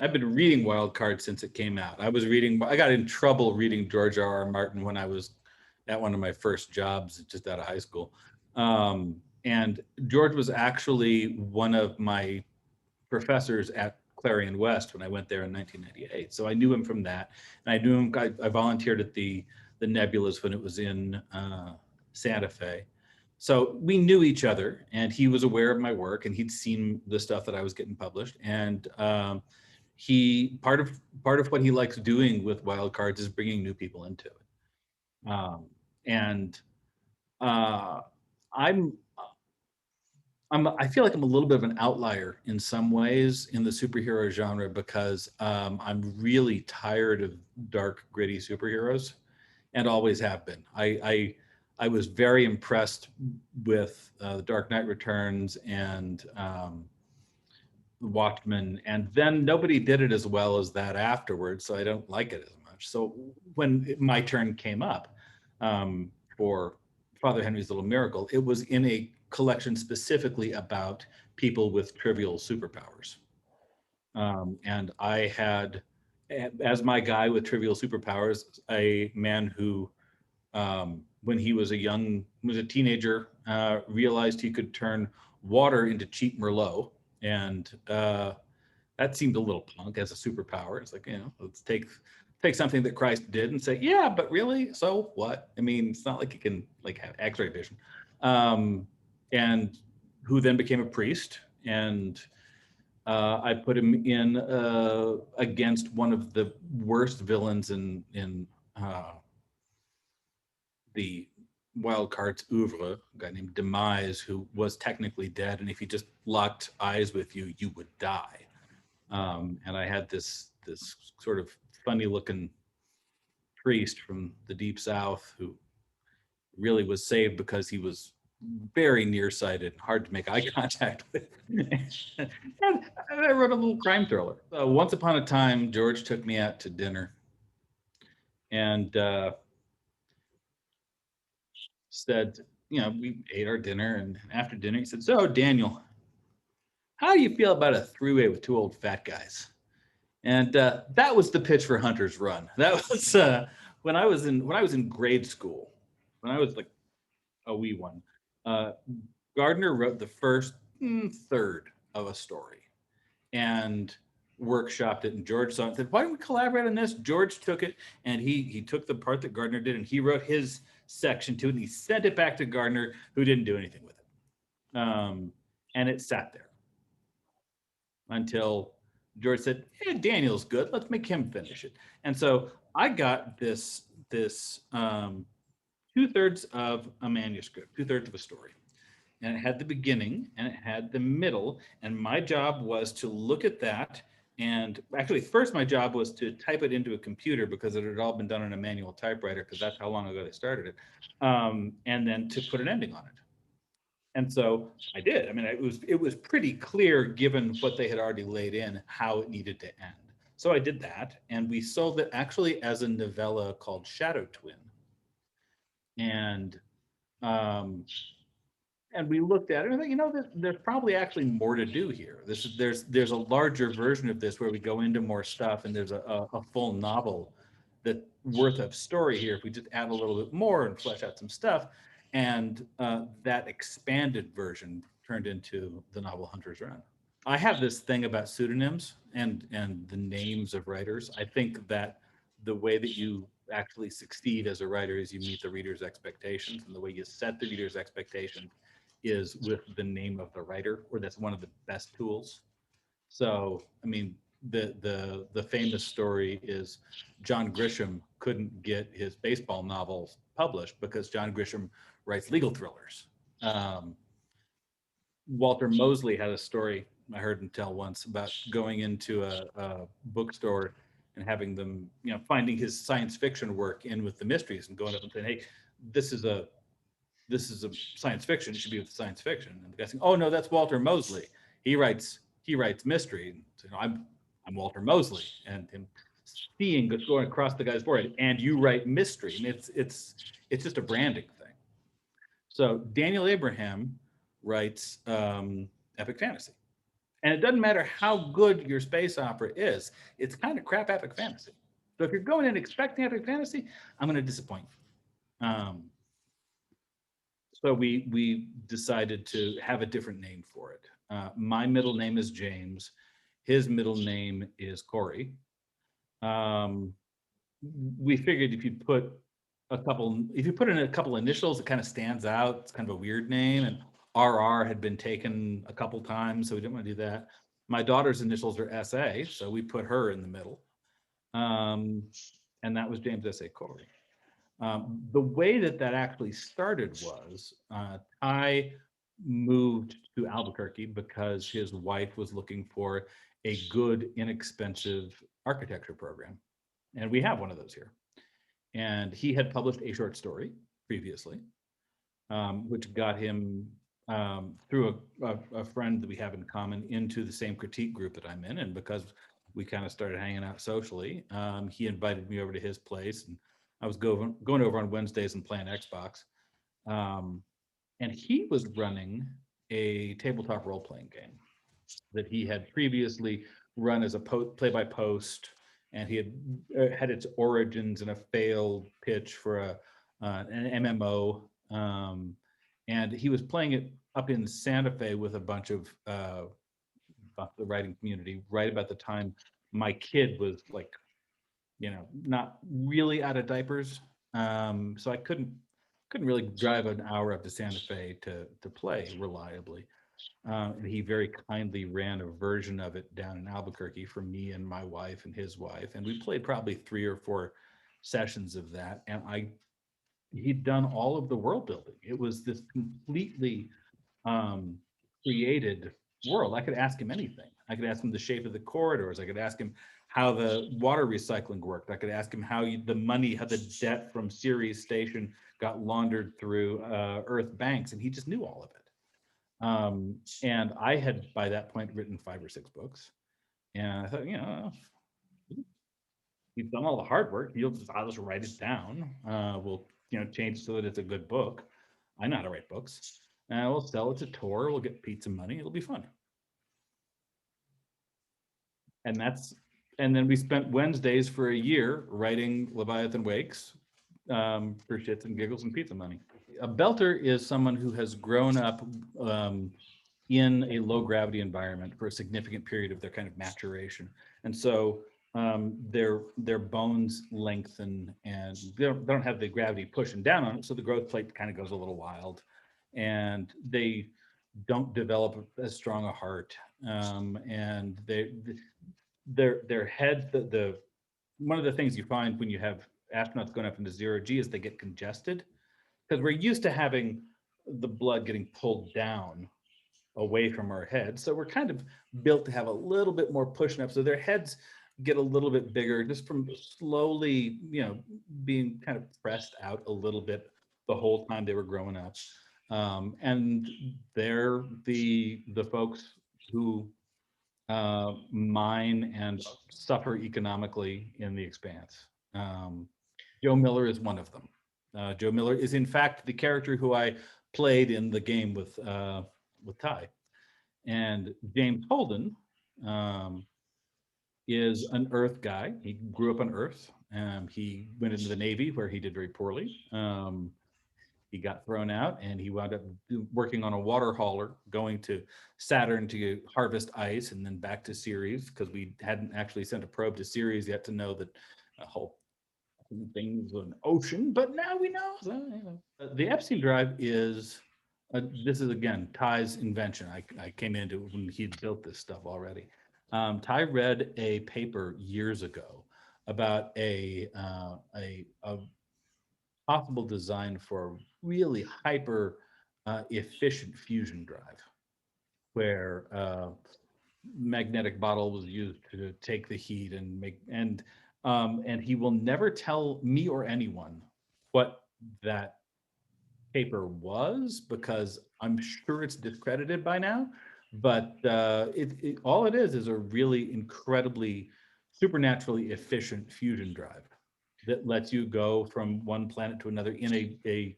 I've been reading Wild Card since it came out. I got in trouble reading George R.R. Martin when I was at one of my first jobs just out of high school. And George was actually one of my professors at Clarion West when I went there in 1998. So I knew him from that. And I knew him, I volunteered at the Nebulas when it was in Santa Fe. So we knew each other, and he was aware of my work, and he'd seen the stuff that I was getting published. And he part of what he likes doing with wild cards is bringing new people into it. And uh, I'm I feel like I'm a little bit of an outlier in some ways in the superhero genre because I'm really tired of dark, gritty superheroes, and always have been. I was very impressed with The Dark Knight Returns and Watchmen, and then nobody did it as well as that afterwards, so I don't like it as much. So when my turn came up for Father Henry's Little Miracle, it was in a collection specifically about people with trivial superpowers. And I had, as my guy with trivial superpowers, a man who, when he was a teenager, realized he could turn water into cheap Merlot, and that seemed a little punk as a superpower. It's like, let's take something that Christ did and say, yeah, but really, so what? I mean, it's not like you can like have X-ray vision. Um, and who then became a priest, and I put him in against one of the worst villains in the wild cards oeuvre, a guy named Demise, who was technically dead, and if he just locked eyes with you, you would die. And I had this sort of funny looking priest from the deep south who really was saved because he was very nearsighted and hard to make eye contact with. And I wrote a little crime thriller. Once upon a time, George took me out to dinner and said, we ate our dinner, and after dinner, he said, "So, Daniel, how do you feel about a three-way with two old fat guys?" And that was the pitch for Hunter's Run. That was when I was in grade school, when I was like a wee one. Uh, Gardner wrote the first third of a story and workshopped it, and George saw it and said, "Why don't we collaborate on this?" George took it, and he took the part that Gardner did, and he wrote his section to it, and he sent it back to Gardner, who didn't do anything with it. And it sat there until George said, "Hey, Daniel's good. Let's make him finish it." And so I got this 2/3 of a manuscript, 2/3 of a story, and it had the beginning and it had the middle. And my job was to look at that. And actually, first, my job was to type it into a computer because it had all been done on a manual typewriter because that's how long ago they started it. And then to put an ending on it. And so I did. I mean, it was pretty clear, given what they had already laid in, how it needed to end. So I did that, and we sold it actually as a novella called Shadow Twin. And um, and we looked at it and I thought, there's probably actually more to do here. There's a larger version of this where we go into more stuff, and there's a full novel that worth of story here if we just add a little bit more and flesh out some stuff. And that expanded version turned into the novel Hunter's Run. I have this thing about pseudonyms and the names of writers. I think that the way that you actually succeed as a writer is you meet the reader's expectations, and the way you set the reader's expectations is with the name of the writer, or that's one of the best tools. So, I mean, the famous story is John Grisham couldn't get his baseball novels published because John Grisham writes legal thrillers. Um, Walter Mosley had a story I heard him tell once about going into a bookstore and having them, finding his science fiction work in with the mysteries and going up and saying, "Hey, this is a this is a science fiction. It should be with science fiction." And the guy saying, "Oh no, that's Walter Mosley. He writes mystery." And so, I'm Walter Mosley, and him seeing going across the guy's forehead, and you write mystery, and it's just a branding thing. So Daniel Abraham writes epic fantasy, And it doesn't matter how good your space opera is, it's kind of crap epic fantasy. So if you're going in expecting epic fantasy, I'm going to disappoint you. So we decided to have a different name for it. My middle name is James. His middle name is Corey. Um, we figured if you put in a couple initials, it kind of stands out. It's kind of a weird name, and RR had been taken a couple times, so we didn't want to do that. My daughter's initials are SA, so we put her in the middle, um, and that was James S.A. Corey. The way that that actually started was Ty moved to Albuquerque because his wife was looking for a good, inexpensive architecture program, and we have one of those here. And he had published a short story previously, which got him through a friend that we have in common into the same critique group that I'm in. And because we kind of started hanging out socially, he invited me over to his place, and I was going over on Wednesdays and playing Xbox. Um, and he was running a tabletop role playing game that he had previously run as a play by post, and he had its origins in a failed pitch for an MMO, and he was playing it up in Santa Fe with a bunch of the writing community right about the time my kid was like, not really out of diapers, so I couldn't really drive an hour up to Santa Fe to play reliably. And he very kindly ran a version of it down in Albuquerque for me and my wife and his wife. And we played probably 3 or 4 sessions of that. And he'd done all of the world building. It was this completely um, created world. I could ask him anything. I could ask him the shape of the corridors. I could ask him how the water recycling worked. I could ask him how how the debt from Ceres Station got laundered through Earth banks. And he just knew all of it. And I had by that point written 5 or 6 books, and I thought, he's done all the hard work. I'll just write it down. We'll change so that it's a good book. I know how to write books. We'll sell it to Tor. We'll get pizza money. It'll be fun. And that's and then we spent Wednesdays for a year writing Leviathan Wakes for shits and giggles and pizza money. A belter is someone who has grown up in a low gravity environment for a significant period of their kind of maturation. And so their bones lengthen, and they don't have the gravity pushing down on it. So the growth plate kind of goes a little wild, and they don't develop as strong a heart. And their heads, one of the things you find when you have astronauts going up into zero G is they get congested, because we're used to having the blood getting pulled down away from our heads. So we're kind of built to have a little bit more pushing up. So their heads get a little bit bigger just from slowly, being kind of pressed out a little bit the whole time they were growing up. And they're the folks who mine and suffer economically in the Expanse. Joe Miller is one of them. Joe Miller is in fact the character who I played in the game with Ty. And James Holden is an Earth guy. He grew up on Earth. He went into the Navy where he did very poorly. He got thrown out, and he wound up working on a water hauler going to Saturn to harvest ice, and then back to Ceres, because we hadn't actually sent a probe to Ceres yet to know that a whole thing's an ocean, but now we know. So, the Epstein drive is this is again Ty's invention. I came into it when he'd built this stuff already. Ty read a paper years ago about a possible design for a really hyper efficient fusion drive, where magnetic bottle was used to take the heat and and he will never tell me or anyone what that paper was, because I'm sure it's discredited by now. But all it is a really incredibly supernaturally efficient fusion drive that lets you go from one planet to another in a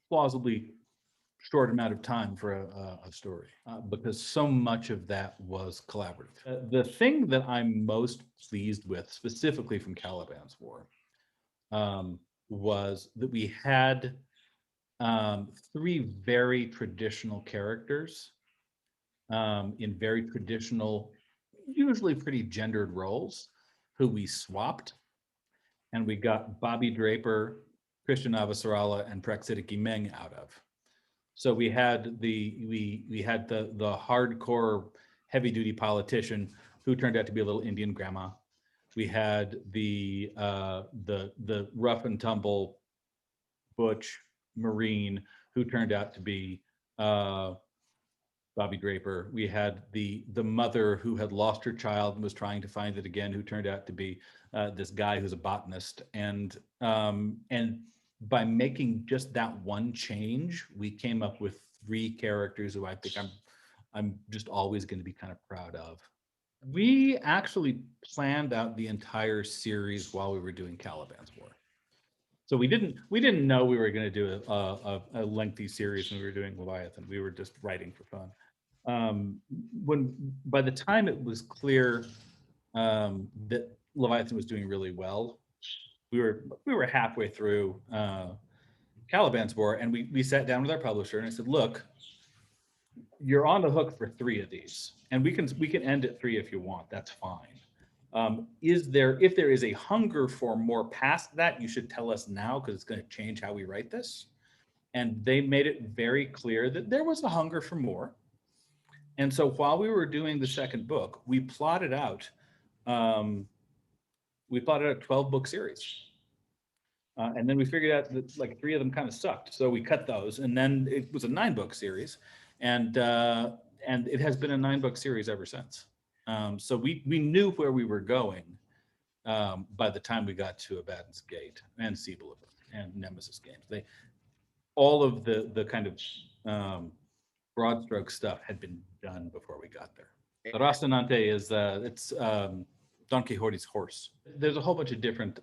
plausibly short amount of time for a story, because so much of that was collaborative. The thing that I'm most pleased with, specifically from Caliban's War, um, was that we had three very traditional characters in very traditional, usually pretty gendered roles, who we swapped, and we got Bobby Draper, Christian Avasarala, and Praxidiki Meng out of. So we had the hardcore heavy duty politician who turned out to be a little Indian grandma. We had the rough and tumble butch Marine who turned out to be Bobby Draper. We had the mother who had lost her child and was trying to find it again, who turned out to be this guy who's a botanist. And by making just that one change, we came up with three characters who I think I'm just always going to be kind of proud of. We actually planned out the entire series while we were doing Caliban's War. So we didn't know we were going to do a lengthy series when we were doing Leviathan. We were just writing for fun. When by the time it was clear that Leviathan was doing really well, we were halfway through Caliban's War, and we sat down with our publisher and I said, "Look, you're on the hook for three of these, and we can end at three if you want. That's fine. If there is a hunger for more past that, you should tell us now because it's going to change how we write this." And they made it very clear that there was a hunger for more. And so while we were doing the second book, um, we plotted a 12-book series. And then we figured out that like three of them kind of sucked. So we cut those. And then it was a 9-book series. And it has been a 9-book series ever since. So we knew where we were going by the time we got to Abaddon's Gate and Sea Boulevard and Nemesis Games. All of the kind of broad stroke stuff had been done before we got there. Rocinante is it's Don Quixote's horse. There's a whole bunch of different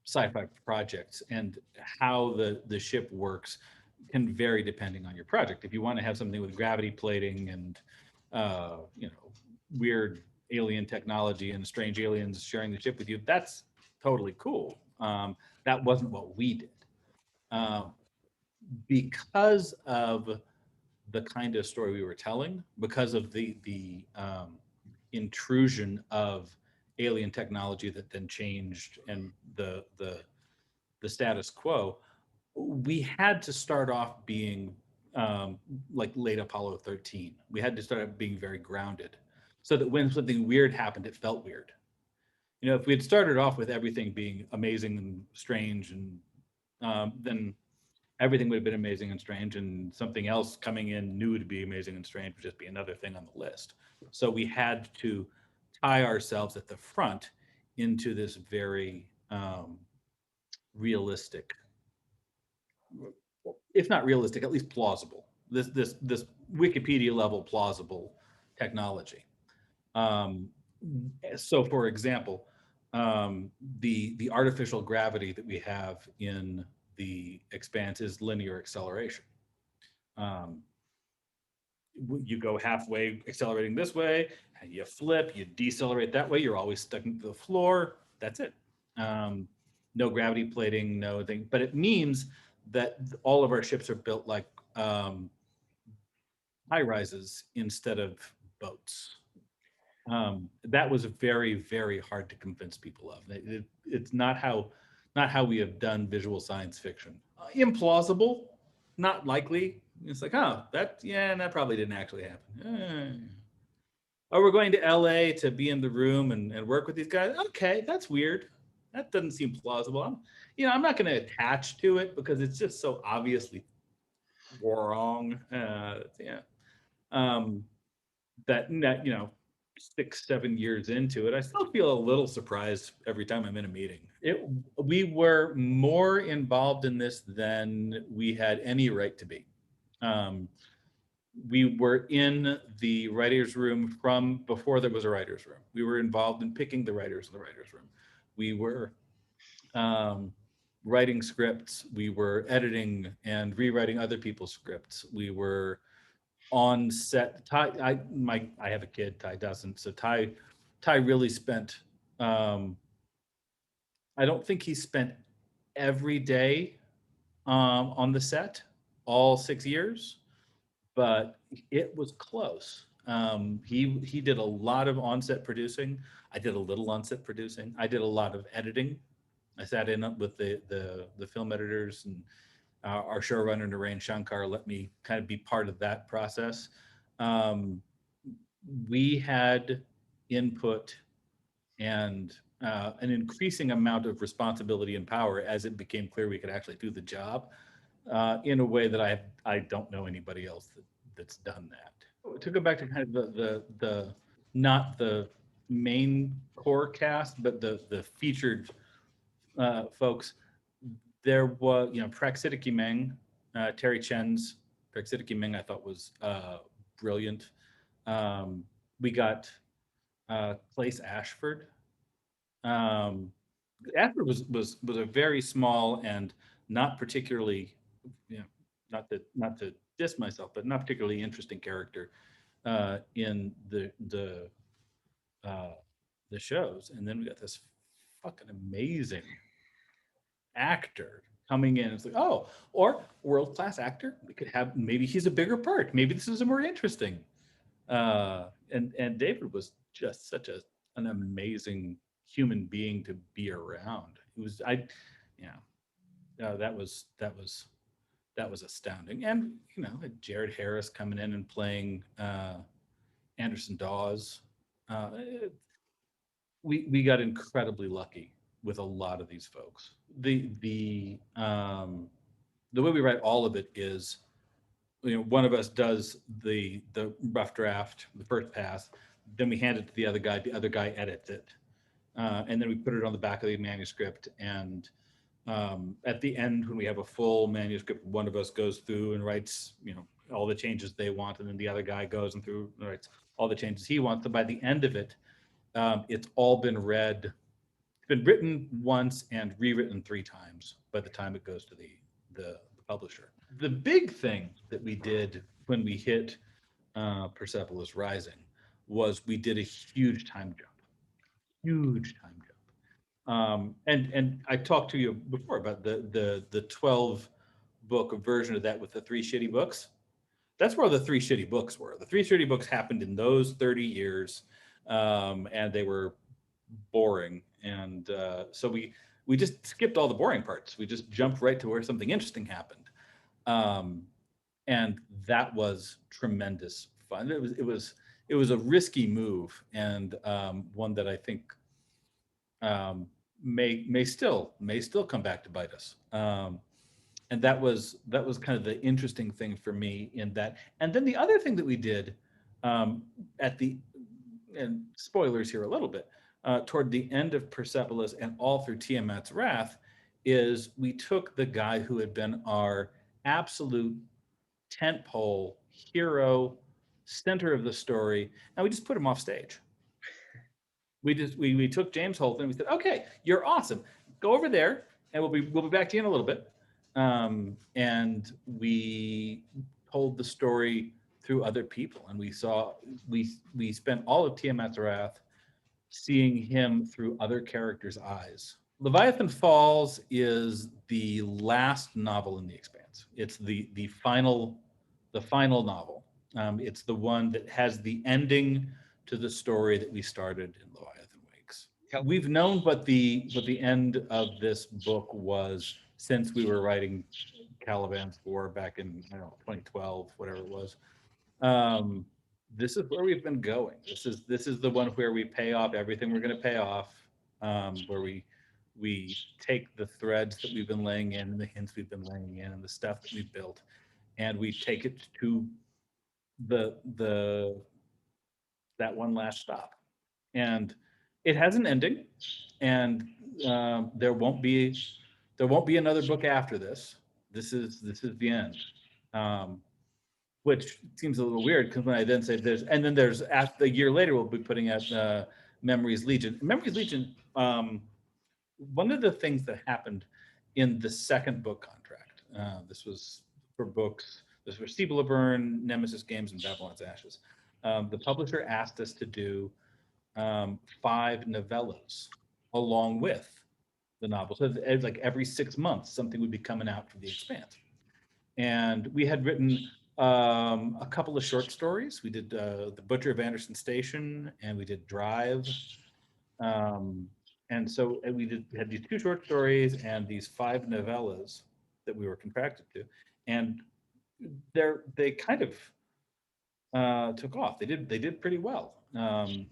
sci-fi projects, and how the ship works can vary depending on your project. If you want to have something with gravity plating and weird alien technology and strange aliens sharing the ship with you, that's totally cool. That wasn't what we did. Because of the kind of story we were telling, because of the intrusion of alien technology that then changed, and the status quo, we had to start off being like late Apollo 13. We had to start being very grounded, so that when something weird happened, it felt weird. If we had started off with everything being amazing and strange, and then everything would have been amazing and strange, and something else coming in new to be amazing and strange would just be another thing on the list. So we had to tie ourselves at the front into this very realistic, if not realistic, at least plausible, this Wikipedia level plausible technology. Um, so for example, the artificial gravity that we have in the Expanse is linear acceleration. Um, you go halfway accelerating this way, and you flip, you decelerate that way, you're always stuck into the floor. That's it. No gravity plating, no thing. But it means that all of our ships are built like high rises instead of boats. That was very, very hard to convince people of. It's not how we have done visual science fiction. Implausible, not likely. It's like, oh, that probably didn't actually happen. Oh, we're going to LA to be in the room and work with these guys. Okay, that's weird. That doesn't seem plausible. I'm not going to attach to it because it's just so obviously wrong. Yeah. That 6-7 years into it, I still feel a little surprised every time I'm in a meeting. We were more involved in this than we had any right to be. We were in the writer's room from before there was a writer's room. We were involved in picking the writers in the writer's room. We were writing scripts, we were editing and rewriting other people's scripts, we were on set. I have a kid, Ty doesn't. So Ty really spent, um, I don't think he spent every day on the set all 6 years, but it was close. He did a lot of on-set producing. I did a little on-set producing. I did a lot of editing. I sat in with the film editors, and our showrunner Narain Shankar let me kind of be part of that process. Um, we had input and an increasing amount of responsibility and power as it became clear we could actually do the job in a way that I don't know anybody else that's done that. To go back to kind of the not the main core cast, but the featured folks, there was, Praxidiki Meng, Terry Chen's Praxidiki Meng, I thought was brilliant. We got Clace Ashford. Um, Ashford was a very small and not particularly, you know, not to diss myself, but not particularly interesting character in uh, the shows. And then we got this fucking amazing actor coming in. It's like, oh, or world class actor. We could have, maybe he's a bigger part. Maybe this is a more interesting. And David was just such an amazing human being to be around. It was yeah, that was astounding. And Jared Harris coming in and playing Anderson Dawes. We got incredibly lucky with a lot of these folks. The way we write all of it is, one of us does the rough draft, the first pass, then we hand it to the other guy edits it, and then we put it on the back of the manuscript. And at the end, when we have a full manuscript, one of us goes through and writes, all the changes they want, and then the other guy goes and through and writes all the changes he wants. So by the end of it, it's all been read. It's been written once and rewritten 3 times by the time it goes to the publisher. The big thing that we did when we hit Persepolis Rising was we did a huge time jump. And I talked to you before about the 12 book version of that with the 3 shitty books. That's where the 3 shitty books were. The 3 shitty books happened in those 30 years, and they were boring. And so we just skipped all the boring parts. We just jumped right to where something interesting happened. Um, and that was tremendous fun. It was a risky move, and one that I think um, may still come back to bite us. And that was kind of the interesting thing for me in that. And then the other thing that we did at the and spoilers here a little bit toward the end of Persepolis and all through Tiamat's Wrath is we took the guy who had been our absolute tentpole hero, center of the story, and we just put him off stage. We took James Holt and we said, okay, you're awesome. Go over there, and we'll be back to you in a little bit. And we told the story through other people, and we spent all of Tiamat's Wrath seeing him through other characters' eyes. Leviathan Falls is the last novel in the Expanse. It's the final novel. It's the one that has the ending to the story that we started in Leviathan Wakes. We've known what the end of this book was since we were writing Caliban's War back in, I don't know, 2012, whatever it was. Um, this is where we've been going. This is the one where we pay off everything we're going to pay off. Where we take the threads that we've been laying in, and the hints we've been laying in, and the stuff that we've built, and we take it to the that one last stop. And it has an ending, and there won't be another book after this. This is the end. Um, which seems a little weird because when I then say there's after a year later we'll be putting out Memories Legion. Memories Legion. One of the things that happened in the second book contract. This was for books. This was Steeple of Burn, Nemesis Games, and Babylon's Ashes. The publisher asked us to do 5 novellas along with the novel. So it's like every 6 months, something would be coming out for the Expanse. And we had written a couple of short stories. We did The Butcher of Anderson Station, and we did Drive. Um, and we had these 2 short stories and these 5 novellas that we were contracted to, and they kind of took off. They did pretty well.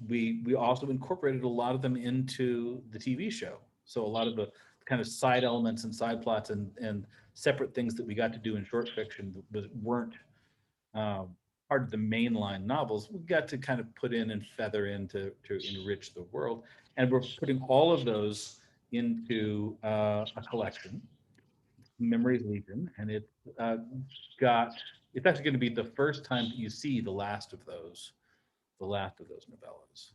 We also incorporated a lot of them into the TV show. So a lot of the kind of side elements and side plots and separate things that we got to do in short fiction that weren't um, part of the mainline novels, we got to kind of put in and feather in to enrich the world. And we're putting all of those into a collection, Memories Legion, and uh, it's actually going to be the first time that you see the last of those novellas.